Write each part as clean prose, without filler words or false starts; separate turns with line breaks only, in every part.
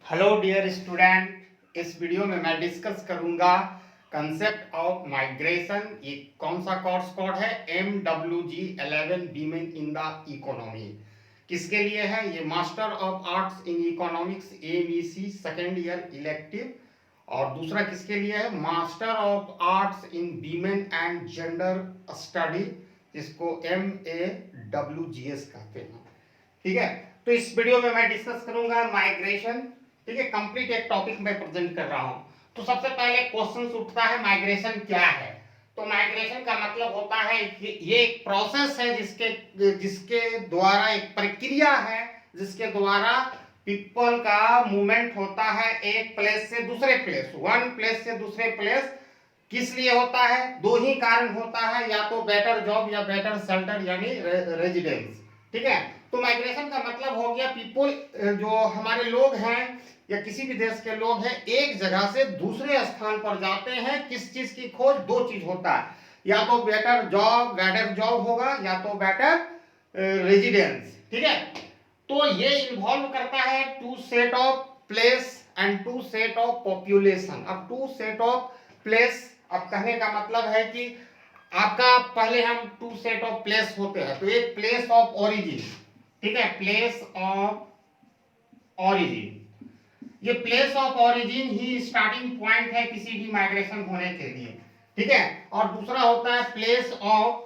Hello dear student, इस video में मैं डिस्कस करूंगा कंसेप्ट ऑफ माइग्रेशन। ये कौन सा कोर्स कोड है? MWG 11 women in the economy. किसके लिए है ये? Master of arts in economics MEC second year elective. और दूसरा किसके लिए है? Master of arts in women and gender study, जिसको MAWGS कहते हैं। ठीक है, तो इस वीडियो में मैं डिस्कस करूंगा माइग्रेशन। ठीक है, कंप्लीट एक टॉपिक मैं प्रेजेंट कर रहा हूं। तो सबसे पहले क्वेश्चन उठता है, माइग्रेशन क्या है? तो माइग्रेशन का मतलब होता है कि ये एक प्रोसेस है जिसके जिसके द्वारा, एक प्रक्रिया है जिसके द्वारा पीपल का मूवमेंट होता है एक प्लेस से दूसरे प्लेस, वन प्लेस से दूसरे प्लेस। किस लिए होता है? दो ही कारण होता है, या तो बेटर जॉब या बेटर शेल्टर यानी रेजिडेंस। ठीक है, तो माइग्रेशन का मतलब हो गया पीपल, जो हमारे लोग हैं या किसी भी देश के लोग हैं, एक जगह से दूसरे स्थान पर जाते हैं। किस चीज की खोज? दो चीज होता है, या तो बेटर जॉब होगा, या तो बेटर रेजिडेंस। ठीक है, तो ये इन्वॉल्व करता है two set of place and two set of population. अब टू सेट ऑफ प्लेस, अब कहने का मतलब है कि आपका पहले हम टू सेट ऑफ प्लेस होते हैं, तो एक प्लेस ऑफ ओरिजिन। ठीक है, प्लेस ऑफ ओरिजिन, ये place of origin he starting point है किसी भी माइग्रेशन होने के लिए। ठीक है, और दूसरा होता है place of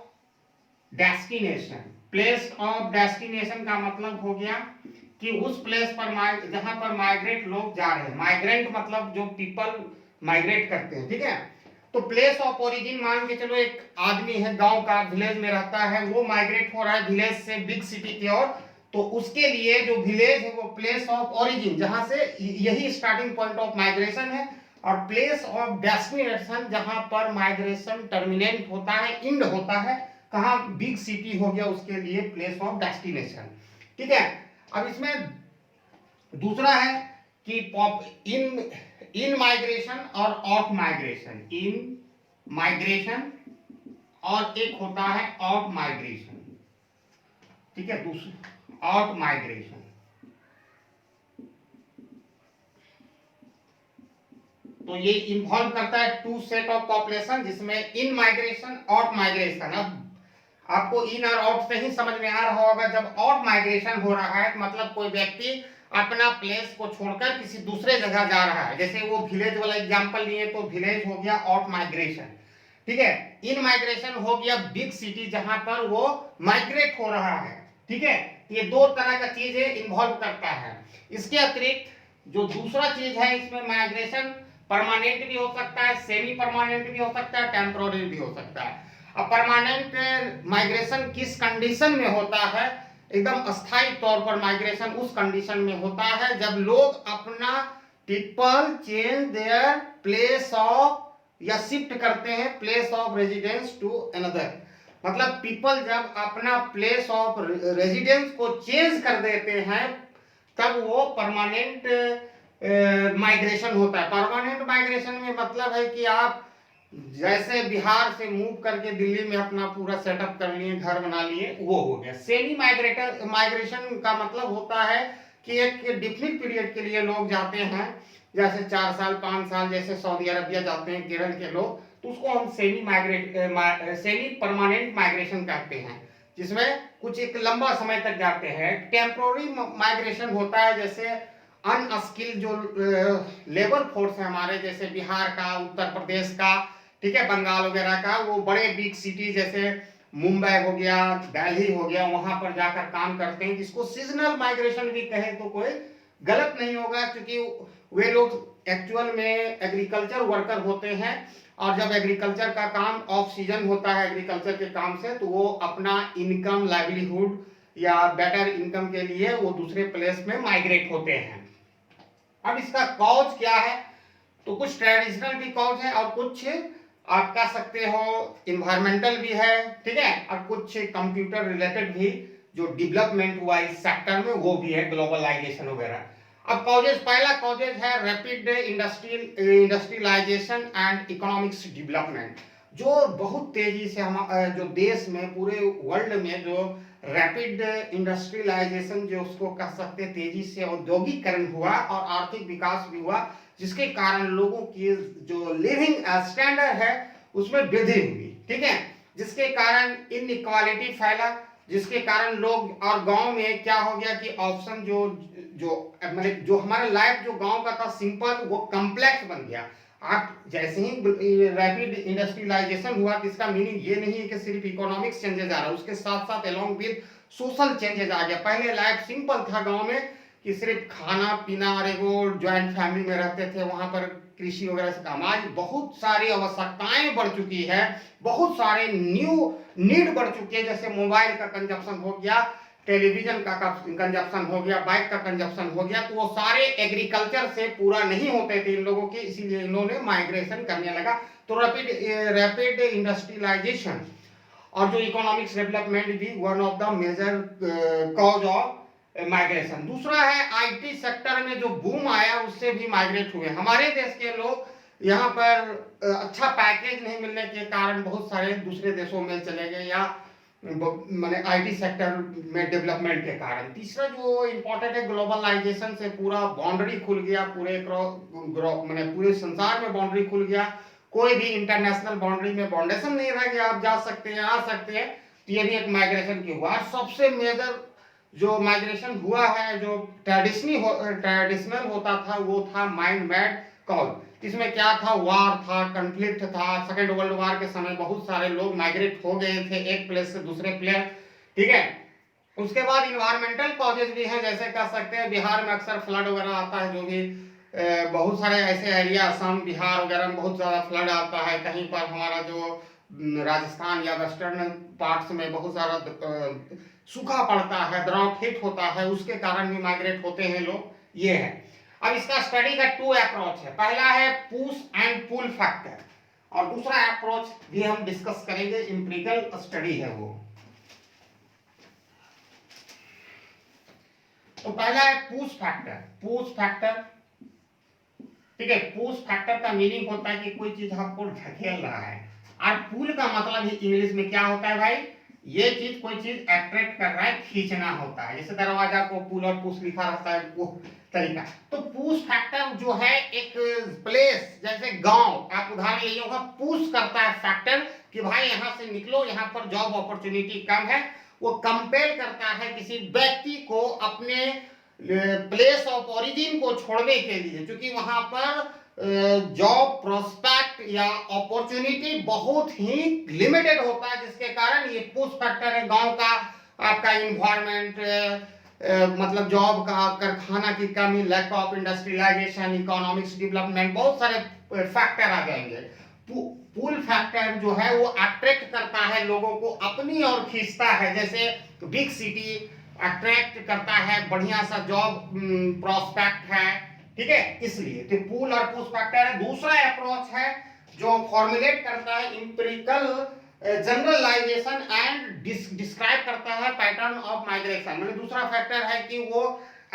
destination. Place of destination का मतलब हो गया कि उस प्लेस पर जहां पर माइग्रेट लोग जा रहे हैं। माइग्रेंट मतलब जो पीपल माइग्रेट करते हैं। ठीक है, तो प्लेस ऑफ ओरिजिन, मान के चलो एक आदमी है गांव का, विलेज में रहता है, वो माइग्रेट हो रहा है विलेज से बिग सिटी की ओर, तो उसके लिए जो विलेज है वो प्लेस ऑफ ओरिजिन, जहां से यही स्टार्टिंग पॉइंट ऑफ माइग्रेशन है। और प्लेस ऑफ डेस्टिनेशन, जहां पर माइग्रेशन टर्मिनेट होता है, इंड होता है, कहां? बिग सिटी हो गया, उसके लिए प्लेस ऑफ डेस्टिनेशन। ठीक है, अब इसमें दूसरा है कि इन इन माइग्रेशन और ऑफ माइग्रेशन। इन माइग्रेशन और एक होता है आउट माइग्रेशन। ठीक है, दूसरा आउट माइग्रेशन। तो ये इन्वॉल्व करता है टू सेट ऑफ पॉपुलेशन, जिसमें इन माइग्रेशन, आउट माइग्रेशन। अब आपको इन और आउट से ही समझ में आ रहा होगा, जब आउट माइग्रेशन हो रहा है मतलब कोई व्यक्ति अपना प्लेस को छोड़कर किसी दूसरे जगह जा रहा है। जैसे वो विलेज वाला एग्जांपल लिए, तो विलेज हो गया आउट माइग्रेशन। ठीक है, इन माइग्रेशन हो गया बिग सिटी, जहां पर वो माइग्रेट हो रहा है। ठीक है, ये दो तरह का चीजें इन्वॉल्व करता है। इसके अतिरिक्त जो दूसरा चीज है इसमें, माइग्रेशन परमानेंट भी हो सकता है, सेमी परमानेंट भी हो सकता है, टेम्पोररी भी हो सकता है। अब परमानेंट माइग्रेशन किस कंडीशन में होता है? एकदम अस्थायी तौर पर माइग्रेशन उस कंडीशन में होता है जब लोग अपना people change their place of, या शिफ्ट करते हैं place of residence to another. मतलब पीपल जब अपना प्लेस ऑफ रेजिडेंस को चेंज कर देते हैं, तब वो परमानेंट माइग्रेशन होता है। परमानेंट माइग्रेशन में मतलब है कि आप जैसे बिहार से मूव करके दिल्ली में अपना पूरा सेटअप कर लिए, घर बना लिए, वो हो गया। सेमी माइग्रेशन का मतलब होता है कि एक डिफिनिट पीरियड के लिए लोग जाते हैं, जैसे 4 साल 5 साल, जैसे सऊदी अरबिया जाते हैं केरल के लोग, तो उसको हम सेमी परमानेंट माइग्रेशन कहते हैं, जिसमें कुछ एक लंबा समय तक जाते हैं। टेम्पोररी माइग्रेशन होता है, जैसे अनस्किल्ड जो लेबर फोर्स है हमारे, जैसे बिहार का, उत्तर प्रदेश का, ठीक है, बंगाल वगैरह का, वो बड़े बिग सिटी जैसे मुंबई हो गया, दिल्ली हो गया, वहां पर जाकर काम करते हैं, जिसको सीजनल माइग्रेशन भी कहे तो कोई गलत नहीं होगा, क्योंकि वे लोग एक्चुअल में एग्रीकल्चर वर्कर होते हैं। और जब एग्रीकल्चर का काम ऑफ सीजन होता है एग्रीकल्चर के काम से, तो वो अपना इनकम, लाइवलीहुड या बेटर इनकम के लिए वो दूसरे प्लेस में माइग्रेट होते हैं। अब इसका कॉज क्या है? तो कुछ ट्रेडिशनल भी कॉज है, और कुछ आप कह सकते हो इन्वायरमेंटल भी है। ठीक है, और कुछ कंप्यूटर रिलेटेड भी जो डेवलपमेंट हुआ इस सेक्टर में, वो भी है, ग्लोबलाइजेशन वगैरह। अब कॉजेज, पहला कॉजेज है rapid industrialisation and economics development, जो बहुत तेजी से हम जो देश में, पूरे वर्ल्ड में जो रैपिड इंडस्ट्रियलाइजेशन जो उसको कह सकते हैं, तेजी से औद्योगिकरण हुआ और आर्थिक विकास भी हुआ, जिसके कारण लोगों की जो लिविंग स्टैंडर्ड है उसमें वृद्धि हुई, ठीक है, जिसके कारण इनइक्वालिटी फैला, जिसके कारण लोग, और गांव में क्या हो गया कि ऑप्शन जो जो मतलब जो हमारा लाइफ जो गांव का था सिंपल, वो कॉम्प्लेक्स बन गया। आप जैसे ही रैपिड इंडस्ट्रियलाइजेशन हुआ, इसका मीनिंग ये नहीं है कि सिर्फ इकोनॉमिक्स चेंजेज आ रहा है, उसके साथ साथ अलोंग विद सोशल चेंजेज आ गया। पहले लाइफ सिंपल था गांव में कि सिर्फ खाना पीना, और एगो ज्वाइंट फैमिली में रहते थे, वहां पर कृषि वगैरह से काम। आज बहुत सारी आवश्यकताएं बढ़ चुकी है, बहुत सारे न्यू नीड बढ़ चुकी है, जैसे मोबाइल का कंजप्शन हो गया, टेलीविजन का कंजप्शन हो गया, बाइक का कंजप्शन हो गया, तो वो सारे एग्रीकल्चर से पूरा नहीं होते थे इन लोगों के, इसीलिए इन्होंने माइग्रेशन करने लगा। तो रैपिड इंडस्ट्रियलाइजेशन और जो इकोनॉमिक्स डेवलपमेंट भी one of the major cause of migration. दूसरा है आईटी सेक्टर में जो बूम आया, उससे भी माइग्रेट हुए हमारे देश के लोग। यहाँ पर अच्छा पैकेज नहीं मिलने के कारण बहुत सारे दूसरे देशों में चले गए, या मैंने आईटी सेक्टर में डेवलपमेंट के कारण। तीसरा जो इम्पोर्टेंट है, ग्लोबलाइजेशन से पूरा बाउंड्री खुल गया, मैंने पूरे संसार में बाउंड्री खुल गया, कोई भी इंटरनेशनल बाउंड्री में बाउंडेशन नहीं रह गया, आप जा सकते हैं, आ सकते हैं। तो ये भी एक माइग्रेशन की हुआ। सबसे मेजर जो माइग्रेशन हुआ है, जो ट्रेडिशनल होता था, वो था माइंड मैड कॉज। इसमें क्या था, वार था, कन्फ्लिक्ट था। सेकेंड वर्ल्ड वार के समय बहुत सारे लोग माइग्रेट हो गए थे एक प्लेस से दूसरे प्लेस, ठीक है। उसके बाद इन्वायरमेंटल कॉजेज भी हैं, जैसे कह सकते हैं बिहार में अक्सर फ्लड वगैरह आता है, जो भी बहुत सारे ऐसे एरिया, असम बिहार वगैरह में बहुत ज़्यादा फ्लड आता है। कहीं पर हमारा जो राजस्थान या वेस्टर्न पार्ट्स में बहुत सारा सूखा पड़ता है, ड्राउट हिट होता है, उसके कारण भी माइग्रेट होते हैं लोग, ये है। अब इसका स्टडी का 2 अप्रोच है। पहला है पुश एंड पुल फैक्टर, और दूसरा अप्रोच भी हम डिस्कस करेंगे, एम्पिरिकल स्टडी है वो। तो पहला है पुश फैक्टर। पुश फैक्टर, ठीक है, पुश फैक्टर का मीनिंग होता है कि कोई चीज आपको ढकेल रहा है, और पुल का मतलब ही इंग्लिश में क्या होता है भाई, ये चीज कोई चीज अट्रैक्ट कर रहा है, खींचना होता है। जैसे दरवाजा को पुल और पुश लिखा रहता है, वो तरीका। तो पुश फैक्टर जो है, एक प्लेस जैसे गांव, आप उदाहरण लीजिए, होगा पुश करता है फैक्टर कि भाई यहाँ से निकलो, यहाँ पर जॉब अपॉर्चुनिटी कम है। वो कंपेल करता है किसी व्यक्ति को अपने प्लेस ऑफ ओरिजिन को छोड़ने के लिए, क्योंकि वहां पर जॉब प्रोस्पेक्ट या अपॉर्चुनिटी बहुत ही लिमिटेड होता है, जिसके कारण ये पुश फैक्टर है। गांव का आपका इन्वायरमेंट, मतलब जॉब का, कारखाना की कमी, lack of industrialisation, economics development, बहुत सारे फैक्टर आ जाएंगे। पुल फैक्टर जो है वो अट्रैक्ट करता है लोगों को अपनी ओर, खींचता है। जैसे बिग सिटी अट्रैक्ट करता है, बढ़िया सा जॉब प्रोस्पेक्ट है, ठीक है, इसलिए तो पुल और पुश फैक्टर है। दूसरा अप्रोच है जो फॉर्मुलेट करता है इंपिरिकल जनरलाइजेशन एंड डिस्क्राइब करता है पैटर्न ऑफ माइग्रेशन। मतलब दूसरा फैक्टर है कि वो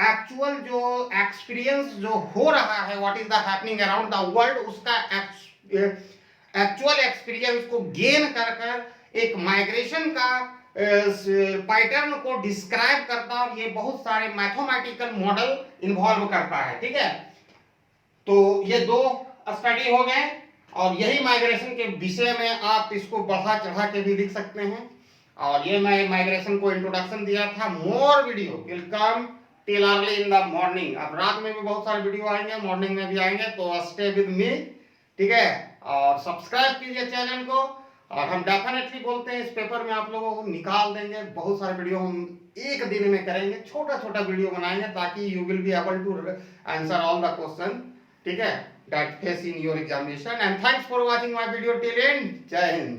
एक्चुअल जो एक्सपीरियंस जो हो रहा है, what is the happening around the world, उसका एक्चुअल एक्सपीरियंस को गेन कर कर एक माइग्रेशन का पैटर्न को डिस्क्राइब करता है, और ये बहुत सारे मैथमेटिकल मॉडल इन्वॉल्व करता है, ठीक है। तो ये 2 स्टडी हो गए, और यही माइग्रेशन के विषय में आप इसको बढ़ा चढ़ा के भी लिख सकते हैं। और ये मैं माइग्रेशन को इंट्रोडक्शन दिया था। More video will come till early in the morning. अब रात में भी बहुत सारे वीडियो आएंगे, मॉर्निंग में भी आएंगे, तो स्टे विद मी, ठीक है। और सब्सक्राइब कीजिए चैनल को, और हम डेफिनेटली बोलते हैं इस पेपर में आप लोगों को निकाल देंगे। बहुत सारे वीडियो हम एक दिन में करेंगे, छोटा छोटा वीडियो बनाएंगे, ताकि you will be able to answer all the question, ठीक है, that face in your examination. And thanks for watching my video till end. Jai Hind.